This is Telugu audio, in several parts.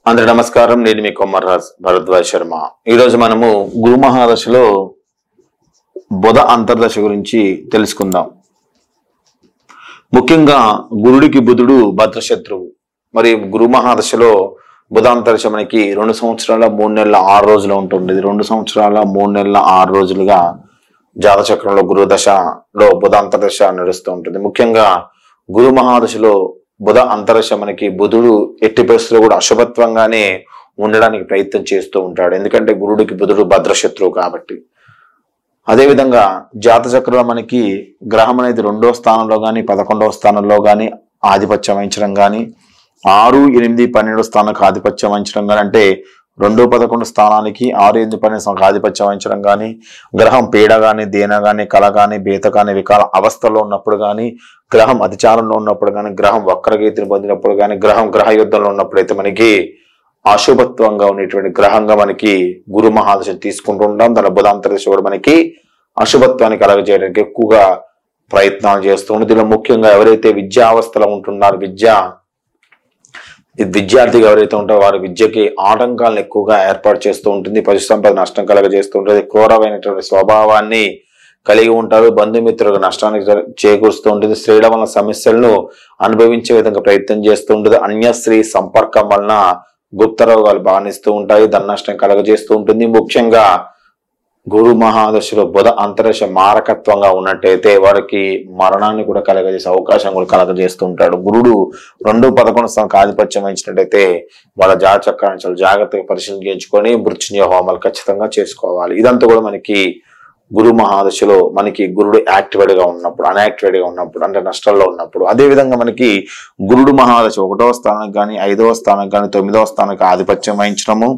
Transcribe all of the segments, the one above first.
అందరి నమస్కారం. నేను మీ కొమ్మర్రాజ్ భరద్వాజ్ శర్మ. ఈరోజు మనము గురు మహాదశలో బుధ అంతర్దశ గురించి తెలుసుకుందాం. ముఖ్యంగా గురుడికి బుధుడు భద్రశత్రువు. మరి గురు మహాదశలో బుధ అంతర్దశ మనకి 2 సంవత్సరాల 3 నెలల 6 రోజులు ఉంటుంది. 2 సంవత్సరాల 3 నెలల 6 రోజులుగా జాతచక్రంలో గురు దశలో బుధ అంతర్దశ నడుస్తూ ఉంటుంది. ముఖ్యంగా గురు మహాదశలో బుధ అంతర్దశ మనకి బుధుడు ఎట్టి పరిస్థితుల్లో కూడా అశుభత్వంగానే ఉండడానికి ప్రయత్నం చేస్తూ ఉంటాడు. ఎందుకంటే గురుడికి బుధుడు భద్రశత్రువు కాబట్టి. అదేవిధంగా జాతచక్రంలో మనకి గ్రహం అనేది 2వ స్థానంలో కానీ 11వ స్థానంలో కానీ ఆధిపత్యం వహించడం కానీ 6, 8, 12 స్థానానికి ఆధిపత్యం వహించడం కానీ, అంటే 2, 11 స్థానానికి 6, 8, 12 స్థానానికి ఆధిపత్యం వహించడం కానీ, గ్రహం పీడ కానీ దేన కానీ కళ కానీ బీత కానీ వికాల అవస్థలో ఉన్నప్పుడు కానీ, గ్రహం అతిచారంలో ఉన్నప్పుడు కానీ, గ్రహం వక్రగీతిని పొందినప్పుడు కానీ, గ్రహం గ్రహ యుద్ధంలో ఉన్నప్పుడైతే మనకి అశుభత్వంగా ఉండేటువంటి గ్రహంగా మనకి గురు మహాదశ తీసుకుంటూ ఉంటాం. దాని బుధ అంతర్దశ కూడా మనకి అశుభత్వాన్ని కలగజేయడానికి ఎక్కువగా ప్రయత్నాలు చేస్తూ ఉంటుంది. దీనిలో ముఖ్యంగా ఎవరైతే విద్యావస్థలో ఉంటున్నారో విద్యార్థిగా ఎవరైతే ఉంటారో వారి విద్యకి ఆటంకాలను ఎక్కువగా ఏర్పాటు చేస్తూ ఉంటుంది. పశు సంపద నష్టం కలగజేస్తూ ఉంటుంది. క్రూరమైనటువంటి స్వభావాన్ని కలిగి ఉంటారు. బంధుమిత్రులకు నష్టానికి చేకూరుస్తూ ఉంటుంది. స్త్రీల వలన సమస్యలను అనుభవించే విధంగా ప్రయత్నం చేస్తూ ఉంటుంది. అన్య స్త్రీ సంపర్కం వలన గుప్త రోగాలు బాధిస్తూ ఉంటాయి. ధన నష్టం కలగజేస్తూ ఉంటుంది. ముఖ్యంగా గురు మహాదశలో బుధ అంతర్దశ మారకత్వంగా ఉన్నట్టయితే వారికి మరణాన్ని కూడా కలగజేసే అవకాశం కూడా కలగజేస్తూ ఉంటాడు. గురుడు 2, 11 స్థానానికి ఆధిపత్యం వహించినట్టయితే వాళ్ళ జాతచక్రాన్ని చాలా జాగ్రత్తగా పరిశీలించుకొని మృత్యుంజయ హోమాలు ఖచ్చితంగా చేసుకోవాలి. ఇదంతా కూడా మనకి గురు మహాదశలో మనకి గురుడు యాక్టివేట్ గా ఉన్నప్పుడు, అన్యాక్టివేట్ గా ఉన్నప్పుడు, అంటే నష్టాల్లో ఉన్నప్పుడు. అదే విధంగా మనకి గురుడు మహాదశ 1వ స్థానానికి కానీ 5వ స్థానానికి కానీ 9వ స్థానానికి ఆధిపత్యం వహించడము.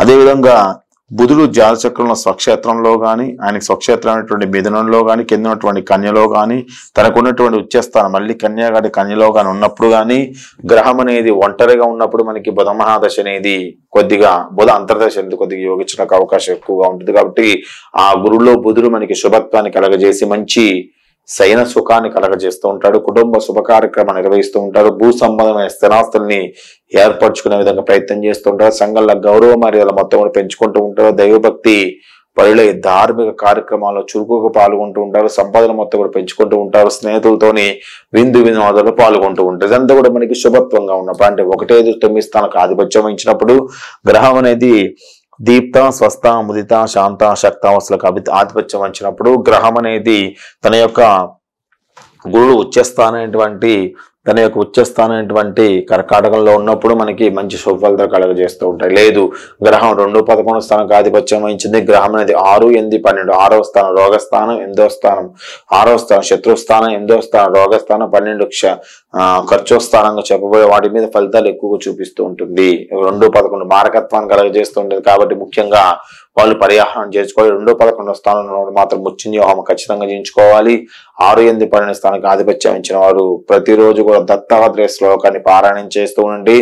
అదేవిధంగా బుధుడు జాతచక్రంలో స్వక్షేత్రంలో కానీ, ఆయనకి స్వక్షేత్రమైనటువంటి మిథునంలో కానీ, కింద ఉన్నటువంటి కన్యలో కానీ, తనకున్నటువంటి ఉచ్చస్థానం మళ్ళీ కన్యలో కానీ ఉన్నప్పుడు కానీ, గ్రహం అనేది ఒంటరిగా ఉన్నప్పుడు మనకి బుధ మహాదశ అనేది కొద్దిగా బుధ అంతర్దశ అనేది కొద్దిగా యోగించడానికి అవకాశం ఎక్కువగా ఉంటుంది. కాబట్టి ఆ గురులో బుధుడు మనకి శుభత్వాన్ని కలగజేసి మంచి శయన సుఖాన్ని కలగజేస్తూ ఉంటాడు. కుటుంబ శుభ కార్యక్రమాలు నిర్వహిస్తూ ఉంటారు. భూ సంబంధమైన స్థిరాస్తుల్ని ఏర్పరచుకునే విధంగా ప్రయత్నం చేస్తూ ఉంటారు. సంఘంలో గౌరవ మర్యాదలు మొత్తం కూడా పెంచుకుంటూ ఉంటారు. దైవభక్తి పరులై ధార్మిక కార్యక్రమాల్లో చురుకుగా పాల్గొంటూ ఉంటారు. సంపాదన మొత్తం కూడా పెంచుకుంటూ ఉంటారు. స్నేహితులతోని విందు వినోదాలు పాల్గొంటూ ఉంటారు. ఇదంతా కూడా మనకి శుభత్వంగా ఉన్నప్పుడు, అంటే 1, 5, 9 స్థానానికి ఆధిపత్యం వహించినప్పుడు గ్రహం అనేది దీప్త, స్వస్థ, ముదిత, శాంత, శక్తావస్థలకు ఆధిపత్యం వహించినప్పుడు గ్రహం అనేది తన యొక్క గురుడు ఉచ్చస్థానమైనటువంటి కర్కాటకంలో ఉన్నప్పుడు మనకి మంచి శుభఫలితాలు కలగజేస్తూ ఉంటాయి. లేదు గ్రహం 2, 11 స్థానానికి ఆధిపత్యం వహించింది, గ్రహం అనేది 6, 8, 12 6వ స్థానం రోగస్థానం, 8వ స్థానం 6వ స్థానం శత్రుస్థానం, 8వ స్థానం రోగస్థానం, 12 ఖర్చు స్థానంగా చెప్పబోయే వాటి మీద ఫలితాలు ఎక్కువగా చూపిస్తూ ఉంటుంది. 2, 11 మారకత్వాన్ని కలగజేస్తూ ఉంటుంది. కాబట్టి ముఖ్యంగా వాళ్ళు పరిహారం చేసుకోవాలి. 2, 11 స్థానంలో మాత్రం మృత్యుంజయ హోమం ఖచ్చితంగా చేయించుకోవాలి. 6, 8, 12 స్థానానికి ఆధిపత్యం ఇచ్చిన వారు ప్రతిరోజు కూడా దత్తాత్రేయ శ్లోకాన్ని పారాయణం చేస్తూ ఉండి,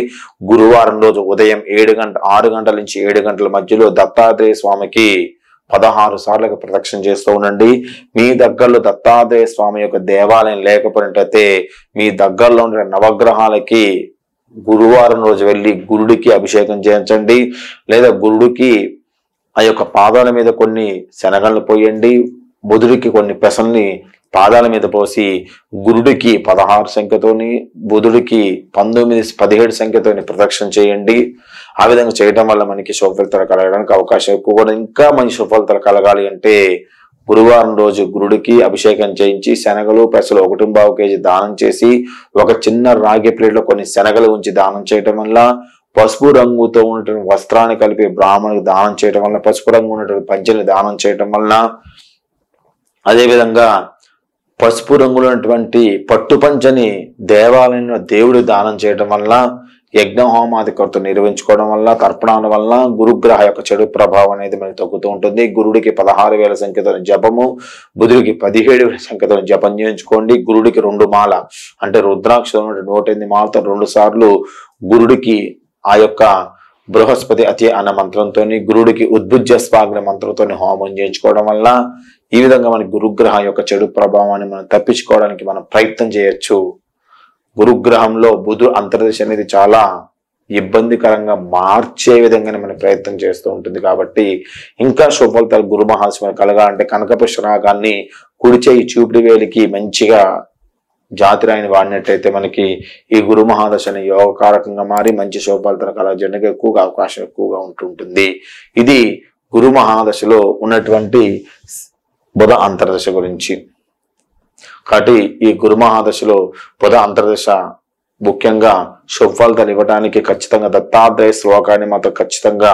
గురువారం రోజు ఉదయం 6 గంటల నుంచి 7 గంటల మధ్యలో దత్తాత్రేయ స్వామికి 16 సార్లు ప్రదక్షిణ చేస్తూ ఉండండి. మీ దగ్గరలో దత్తాత్రేయ స్వామి యొక్క దేవాలయం లేకపోయినట్టయితే మీ దగ్గరలో ఉండే నవగ్రహాలకి గురువారం రోజు వెళ్ళి గురుడికి అభిషేకం చేయించండి. లేదా గురుడికి ఆ యొక్క పాదాల మీద కొన్ని శనగలను పోయండి. బుధుడికి కొన్ని పెసల్ని పాదాల మీద పోసి గురుడికి 16 సంఖ్యతోని, బుధుడికి 19, 17 సంఖ్యతోని ప్రదక్షిణ చేయండి. ఆ విధంగా చేయడం వల్ల మనకి శుభఫలితాలు కలగడానికి అవకాశం ఎక్కువ. ఇంకా మంచి శుభఫలితాలు కలగాలి అంటే గురువారం రోజు గురుడికి అభిషేకం చేయించి శనగలు, పెసలు 1.25 kg దానం చేసి ఒక చిన్న రాగి ప్లేట్లో కొన్ని శనగలు ఉంచి దానం చేయటం వల్ల, పసుపు రంగుతో ఉన్నటువంటి వస్త్రాన్ని కలిపి బ్రాహ్మణులకు దానం చేయటం వల్ల, పసుపు రంగు ఉన్నటువంటి పంచెల్ని దానం చేయటం వల్ల, అదేవిధంగా పసుపు రంగులైనటువంటి పట్టు పంచని దేవాలయంలో దేవుడి దానం చేయడం వల్ల, యజ్ఞ హోమాది కొరత నిర్వహించుకోవడం వల్ల, తర్పణాల వల్ల గురుగ్రహ యొక్క చెడు ప్రభావం అనేది మనకి తగ్గుతూ ఉంటుంది. గురుడికి 16,000 సంఖ్యతో జపము, బుధుడికి 17,000 సంఖ్యతో జపం చేయించుకోండి. గురుడికి 2 మాల అంటే రుద్రాక్ష 108 మాలతో 2 సార్లు గురుడికి ఆ యొక్క బృహస్పతి అతి అన్న మంత్రంతో, గురుడికి ఉద్భుజ్య స్వాగ్ని మంత్రంతో హోమం చేయించుకోవడం వల్ల ఈ విధంగా మన గురుగ్రహ యొక్క చెడు ప్రభావాన్ని మనం తప్పించుకోవడానికి మనం ప్రయత్నం చేయొచ్చు. గురుగ్రహంలో బుధుడు అంతర్దశ అనేది చాలా ఇబ్బందికరంగా మార్చే విధంగానే మన ప్రయత్నం చేస్తూ ఉంటుంది. కాబట్టి ఇంకా శుభ ఫలితాలు గురు మహాదశ కలగాలంటే కనకపుష్ప రాగాన్ని కుడి చేయి చూపుడు వేలికి మంచిగా జాతిరాయిని వాడినట్టయితే మనకి ఈ గురు మహాదశని యోగకారకంగా మారి మంచి శుభ ఫలితాలు కలగజేయడానికి ఎక్కువగా అవకాశం ఎక్కువగా ఉంటుంటుంది. ఇది గురు మహాదశలో ఉన్నటువంటి బుధ అంతర్దశ గురించి. కాబట్టి ఈ గురు మహాదశలో బుధ అంతర్దశ ముఖ్యంగా శుభ ఫలితాలు ఇవ్వడానికి ఖచ్చితంగా దత్తాత్రేయ శ్లోకాన్ని మాత్రం ఖచ్చితంగా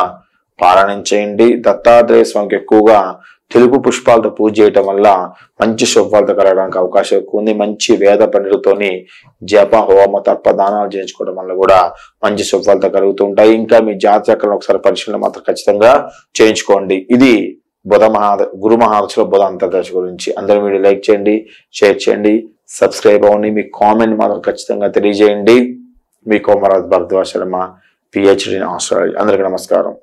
పారాయణం చేయండి. దత్తాత్రేయ స్వామికి ఎక్కువగా తెలుగు పుష్పాలతో పూజ చేయటం వల్ల మంచి శుభ ఫలితాలు కలగడానికి అవకాశం ఎక్కువ ఉంది. మంచి వేద పండితులతోని జప హోమ తర్ప దానాలు చేయించుకోవడం వల్ల కూడా మంచి శుభ ఫలితాలు కలుగుతూ ఉంటాయి. ఇంకా మీ జాతకలను ఒకసారి పరిశీలన మాత్రం ఖచ్చితంగా చేయించుకోండి. ఇది గురు మహాదశలో బుధ అంతర్దశ గురించి. అందరూ వీడియో లైక్ చేయండి, షేర్ చేయండి, సబ్స్క్రైబ్ అవ్వండి. మీ కామెంట్ మాత్రం ఖచ్చితంగా తెలియజేయండి. మీ Komaraj Bharadwaj Sharma, PhD in astrology. అందరికీ నమస్కారం.